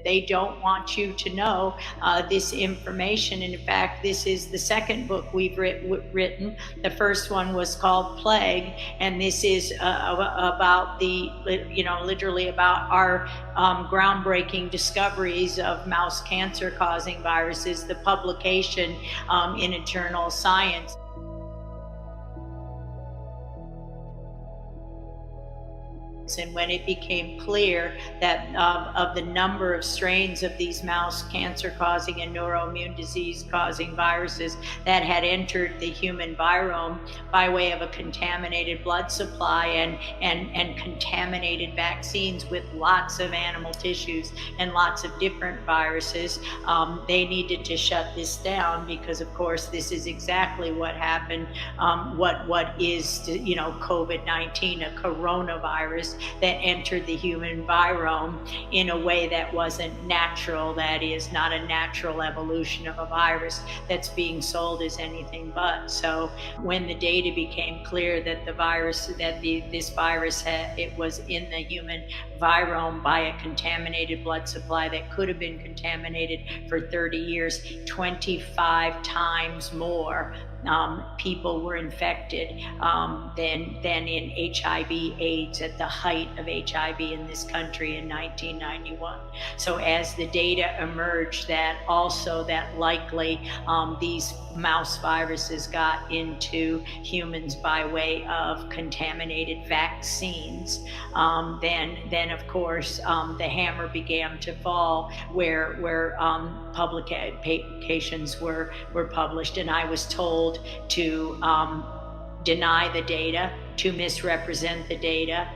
they don't want you to know this information. And in fact, this is the second book we've written. The first one was called Plague, and this is about literally about our groundbreaking discoveries of mouse cancer causing viruses, the publication in a journal Science. And when it became clear that of the number of strains of these mouse cancer-causing and neuroimmune disease-causing viruses that had entered the human virome by way of a contaminated blood supply and contaminated vaccines with lots of animal tissues and lots of different viruses, they needed to shut this down because, of course, this is exactly what happened. What is COVID-19, a coronavirus that entered the human virome in a way that wasn't natural, that is not a natural evolution of a virus that's being sold as anything but. So when the data became clear that this virus it was in the human virome by a contaminated blood supply that could have been contaminated for 30 years, 25 times more people were infected than in HIV/AIDS at the height of HIV in this country in 1991. So as the data emerged that likely these mouse viruses got into humans by way of contaminated vaccines, then of course the hammer began to fall where publications were published, and I was told to deny the data, to misrepresent the data,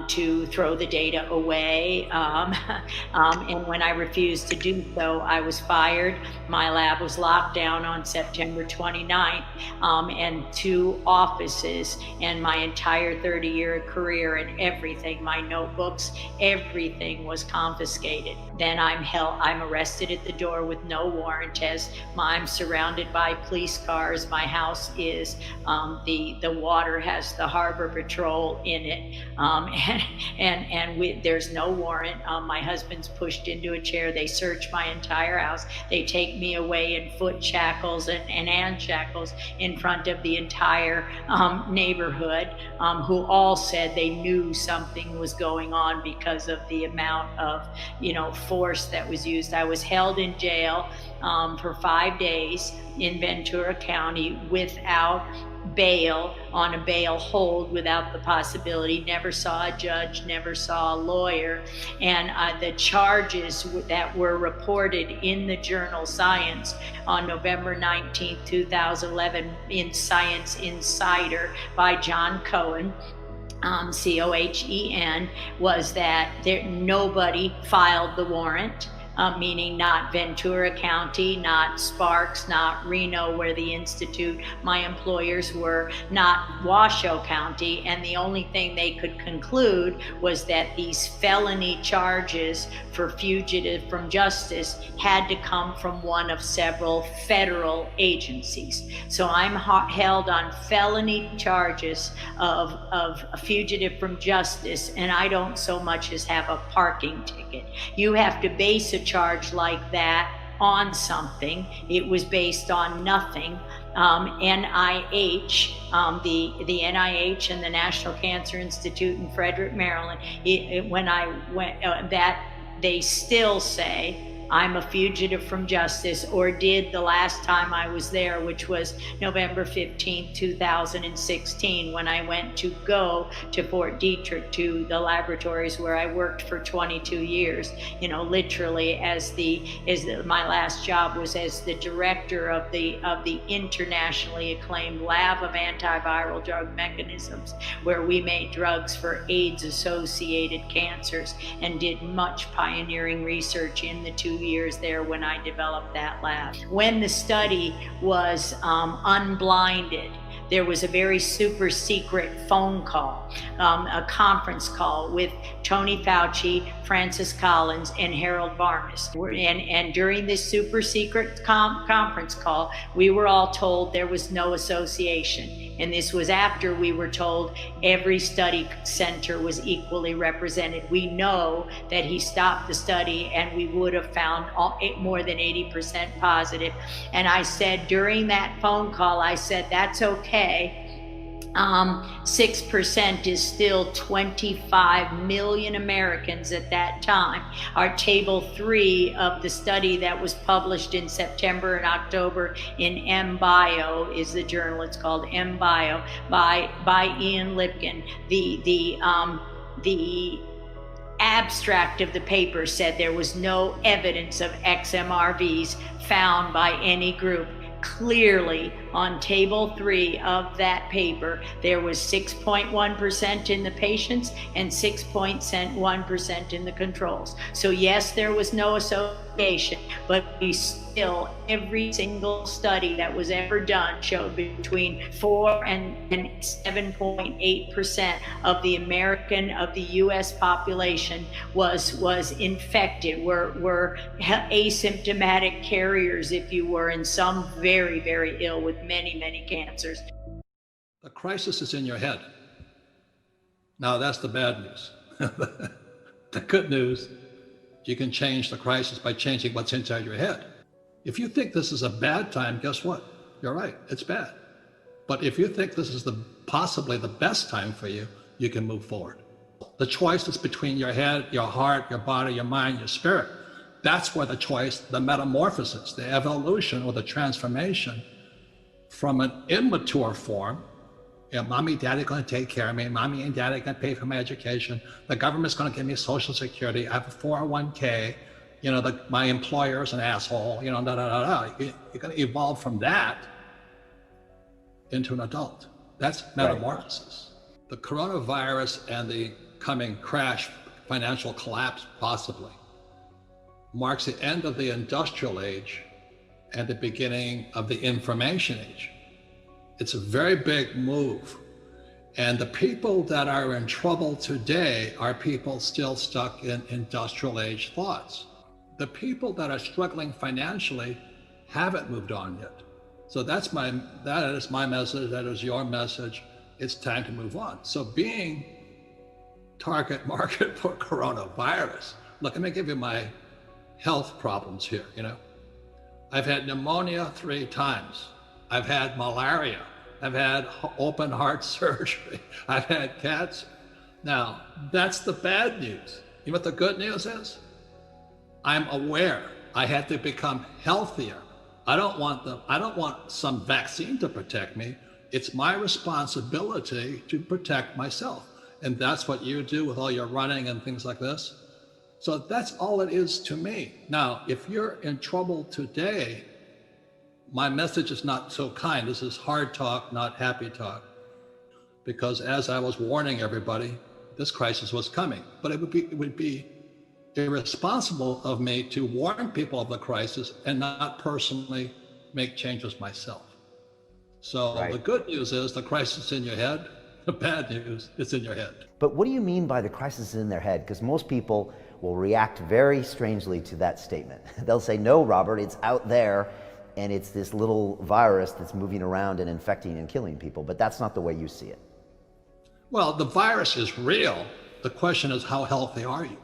to throw the data away. And when I refused to do so, I was fired. My lab was locked down on September 29th, and 2 offices and my entire 30-year career and everything, my notebooks, everything was confiscated. Then I'm arrested at the door with no warrant, as I'm surrounded by police cars. My house is, the water has the harbor patrol in it. There's no warrant. My husband's pushed into a chair. They search my entire house. They take me away in foot shackles and hand shackles in front of the entire neighborhood, who all said they knew something was going on because of the amount of force that was used. I was held in jail for 5 days in Ventura County without bail, on a bail hold, without the possibility, never saw a judge, never saw a lawyer. And the charges that were reported in the journal Science on November 19, 2011 in Science Insider by John Cohen, Cohen, was that nobody filed the warrant. Meaning not Ventura County, not Sparks, not Reno, where the institute, my employers were, not Washoe County. And the only thing they could conclude was that these felony charges for fugitive from justice had to come from one of several federal agencies. So I'm held on felony charges of a fugitive from justice, and I don't so much as have a parking ticket. You have to base a charge like that on something. It was based on nothing. NIH, the NIH and the National Cancer Institute in Frederick, Maryland, when I went, they still say I'm a fugitive from justice, or did the last time I was there, which was November 15, 2016, when I went to go to Fort Detrick, to the laboratories where I worked for 22 years. Literally my last job was as the director of the internationally acclaimed lab of antiviral drug mechanisms, where we made drugs for AIDS-associated cancers and did much pioneering research in the 2 years there when I developed that lab. When the study was unblinded, there was a very super secret phone call, a conference call with Tony Fauci, Francis Collins, and Harold Varmus. And during this super secret conference call, we were all told there was no association. And this was after we were told every study center was equally represented. We know that he stopped the study and we would have found more than 80% positive. And I said during that phone call, I said, that's okay. 6% is still 25 million Americans at that time. Our table 3 of the study that was published in September and October in MBio is the journal. It's called MBio by Ian Lipkin. The abstract of the paper said there was no evidence of XMRVs found by any group. Clearly, on table 3 of that paper, there was 6.1% in the patients and 6.1% in the controls. So yes, there was no association, but we still, every single study that was ever done showed between 4 and 7.8% of the US population was infected, were asymptomatic carriers, if you were, and some very, very ill with many, many cancers. The crisis is in your head. Now that's the bad news. The good news, you can change the crisis by changing what's inside your head. If you think this is a bad time, guess what? You're right, it's bad. But if you think this is possibly the best time for you, you can move forward. The choice is between your head, your heart, your body, your mind, your spirit. That's where the choice, the metamorphosis, the evolution or the transformation from an immature form, mommy and daddy are going to take care of me, mommy and daddy are going to pay for my education, the government's going to give me Social Security, I have a 401k, my employer is an asshole, You're going to evolve from that into an adult. That's metamorphosis. Right. The coronavirus and the coming crash, financial collapse possibly, marks the end of the industrial age and the beginning of the information age. It's a very big move. And the people that are in trouble today are people still stuck in industrial age thoughts. The people that are struggling financially haven't moved on yet. So that is my message, that is your message. It's time to move on. So being target market for coronavirus, look, let me give you my health problems here, I've had pneumonia 3 times. I've had malaria. I've had open heart surgery. I've had cancer. Now, that's the bad news. You know what the good news is? I'm aware I had to become healthier. I don't want some vaccine to protect me. It's my responsibility to protect myself. And that's what you do with all your running and things like this. So that's all it is to me. Now, if you're in trouble today, my message is not so kind. This is hard talk, not happy talk. Because as I was warning everybody, this crisis was coming. But it would be irresponsible of me to warn people of the crisis and not personally make changes myself. So The good news is the crisis is in your head. The bad news is in your head. But what do you mean by the crisis is in their head? Because most people will react very strangely to that statement. They'll say, no, Robert, it's out there, and it's this little virus that's moving around and infecting and killing people. But that's not the way you see it. Well, the virus is real. The question is, how healthy are you?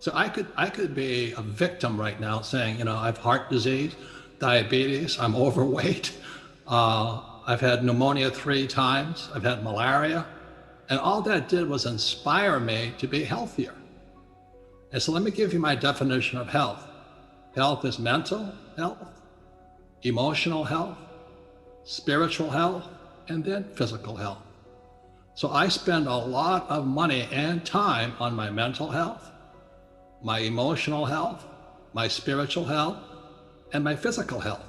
So I could be a victim right now saying, I have heart disease, diabetes, I'm overweight, I've had pneumonia 3 times, I've had malaria, and all that did was inspire me to be healthier. And so let me give you my definition of health. Health is mental health, emotional health, spiritual health, and then physical health. So I spend a lot of money and time on my mental health, my emotional health, my spiritual health, and my physical health.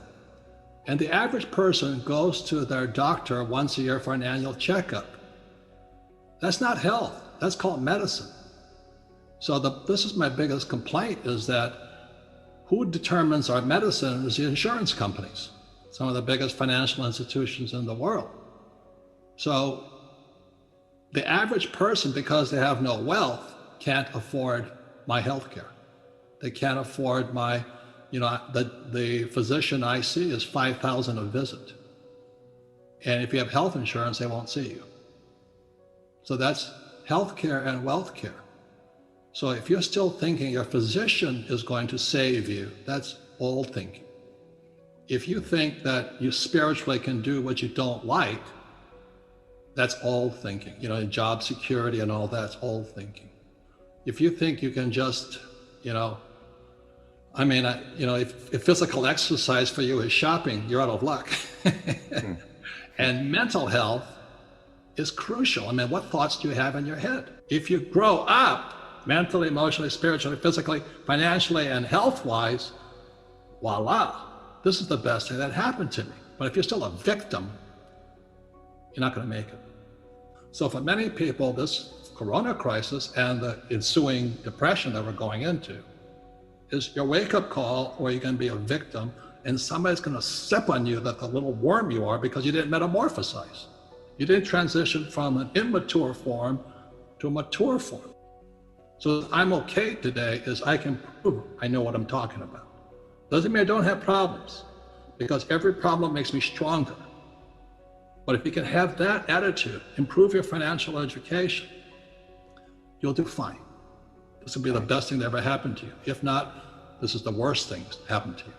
And the average person goes to their doctor once a year for an annual checkup. That's not health, that's called medicine. So this is my biggest complaint, is that who determines our medicine is the insurance companies, some of the biggest financial institutions in the world. So the average person, because they have no wealth, can't afford my health care. They can't afford my, the physician I see is $5,000 a visit. And if you have health insurance, they won't see you. So that's healthcare and wealth care. So if you're still thinking your physician is going to save you, that's old thinking. If you think that you spiritually can do what you don't like, that's old thinking. You know, job security and all that's old thinking. If you think you can just, if physical exercise for you is shopping, you're out of luck. And mental health is crucial. I mean, what thoughts do you have in your head? If you grow up mentally, emotionally, spiritually, physically, financially, and health-wise, voila, this is the best thing that happened to me. But if you're still a victim, you're not going to make it. So for many people, this corona crisis and the ensuing depression that we're going into is your wake-up call, or you're going to be a victim, and somebody's going to step on you like the little worm you are because you didn't metamorphosize. You didn't transition from an immature form to a mature form. So I'm okay today is I can prove I know what I'm talking about. Doesn't mean I don't have problems, because every problem makes me stronger. But if you can have that attitude, improve your financial education, you'll do fine. This will be the best thing that ever happened to you. If not, this is the worst thing that happened to you.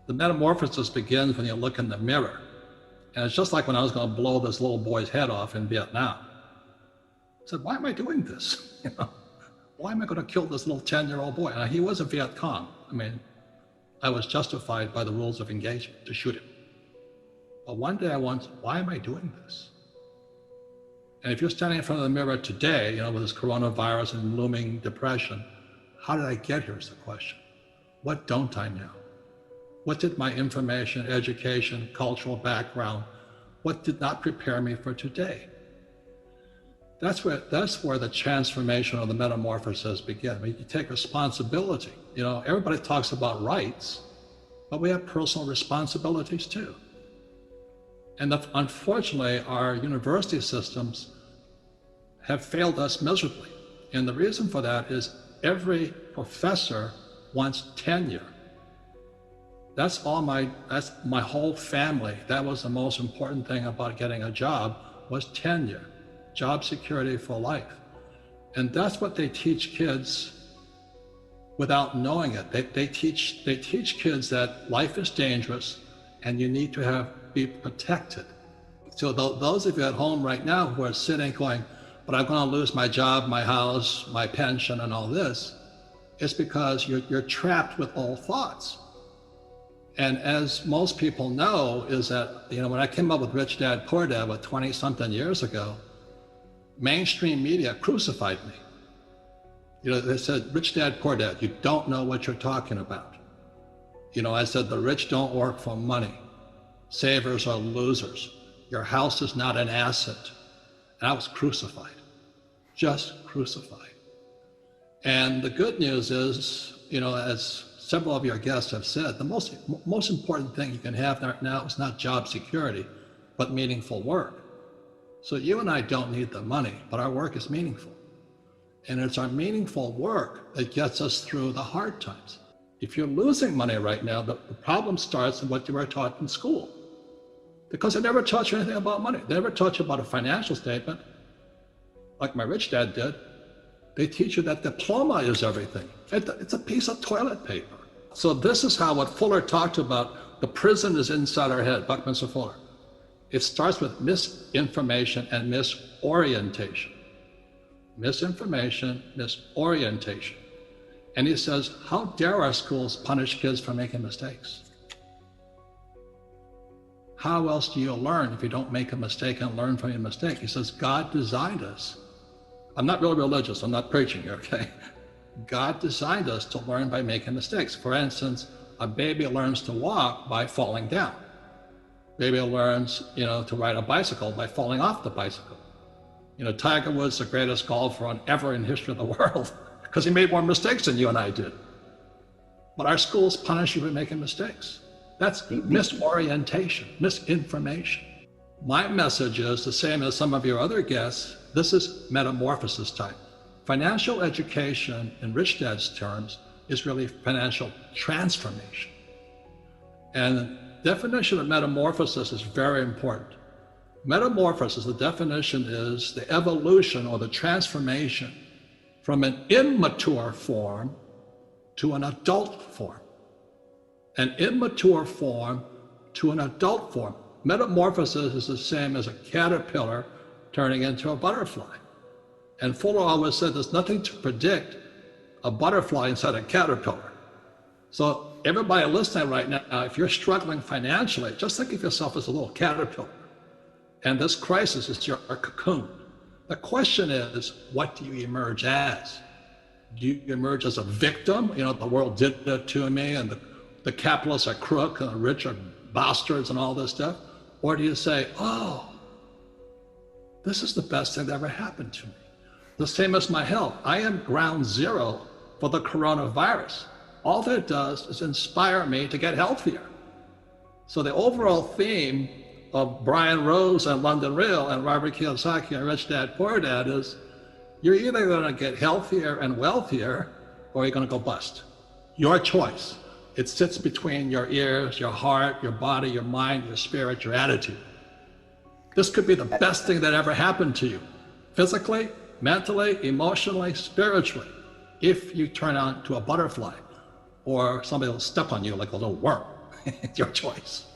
The metamorphosis begins when you look in the mirror. And it's just like when I was going to blow this little boy's head off in Vietnam. I said, why am I doing this? Why am I going to kill this little 10-year-old boy? And he was a Viet Cong. I mean, I was justified by the rules of engagement to shoot him. But one day I wondered, why am I doing this? And if you're standing in front of the mirror today, with this coronavirus and looming depression, how did I get here is the question. What don't I know? What did my information, education, cultural background, what did not prepare me for today? That's where the transformation or the metamorphosis begins. I mean, you take responsibility. Everybody talks about rights, but we have personal responsibilities too. And unfortunately, our university systems have failed us miserably. And the reason for that is every professor wants tenure. That's my whole family. That was the most important thing about getting a job, was tenure, job security for life. And that's what they teach kids without knowing it. They teach kids that life is dangerous and you need to be protected. So those of you at home right now who are sitting going, but I'm going to lose my job, my house, my pension, and all this, it's because you're trapped with old thoughts. And as most people know, is that, when I came up with Rich Dad, Poor Dad, 20-something years ago, mainstream media crucified me. They said, Rich Dad, Poor Dad, you don't know what you're talking about. I said, the rich don't work for money. Savers are losers. Your house is not an asset. And I was crucified, just crucified. And the good news is, as several of your guests have said, the most important thing you can have now is not job security, but meaningful work. So you and I don't need the money, but our work is meaningful. And it's our meaningful work that gets us through the hard times. If you're losing money right now, the problem starts in what you were taught in school. Because they never taught you anything about money. They never taught you about a financial statement, like my rich dad did. They teach you that diploma is everything. It's a piece of toilet paper. So this is how what Fuller talked about, the prison is inside our head, Buckminster Fuller. It starts with misinformation and misorientation. Misinformation, misorientation. And he says, how dare our schools punish kids for making mistakes? How else do you learn if you don't make a mistake and learn from your mistake? He says, God designed us. I'm not really religious, I'm not preaching here, okay? God designed us to learn by making mistakes. For instance, a baby learns to walk by falling down. Baby learns, to ride a bicycle by falling off the bicycle. Tiger Woods, the greatest golfer ever in history of the world, because he made more mistakes than you and I did. But our schools punish you for making mistakes. That's misorientation, misinformation. My message is the same as some of your other guests. This is metamorphosis time. Financial education, in Rich Dad's terms, is really financial transformation. And the definition of metamorphosis is very important. Metamorphosis, the definition is the evolution or the transformation from an immature form to an adult form. An immature form to an adult form. Metamorphosis is the same as a caterpillar turning into a butterfly. And Fuller always said there's nothing to predict a butterfly inside a caterpillar. So everybody listening right now, if you're struggling financially, just think of yourself as a little caterpillar. And this crisis is your cocoon. The question is, what do you emerge as? Do you emerge as a victim? You know, the world did that to me, and the capitalists are crook, and the rich are bastards, and all this stuff? Or do you say, oh, this is the best thing that ever happened to me? The same as my health. I am ground zero for the coronavirus. All that it does is inspire me to get healthier. So the overall theme of Brian Rose and London Real and Robert Kiyosaki and Rich Dad Poor Dad is, you're either going to get healthier and wealthier, or you're going to go bust. Your choice. It sits between your ears, your heart, your body, your mind, your spirit, your attitude. This could be the best thing that ever happened to you, physically, mentally, emotionally, spiritually, if you turn on to a butterfly, or somebody will step on you like a little worm. It's your choice.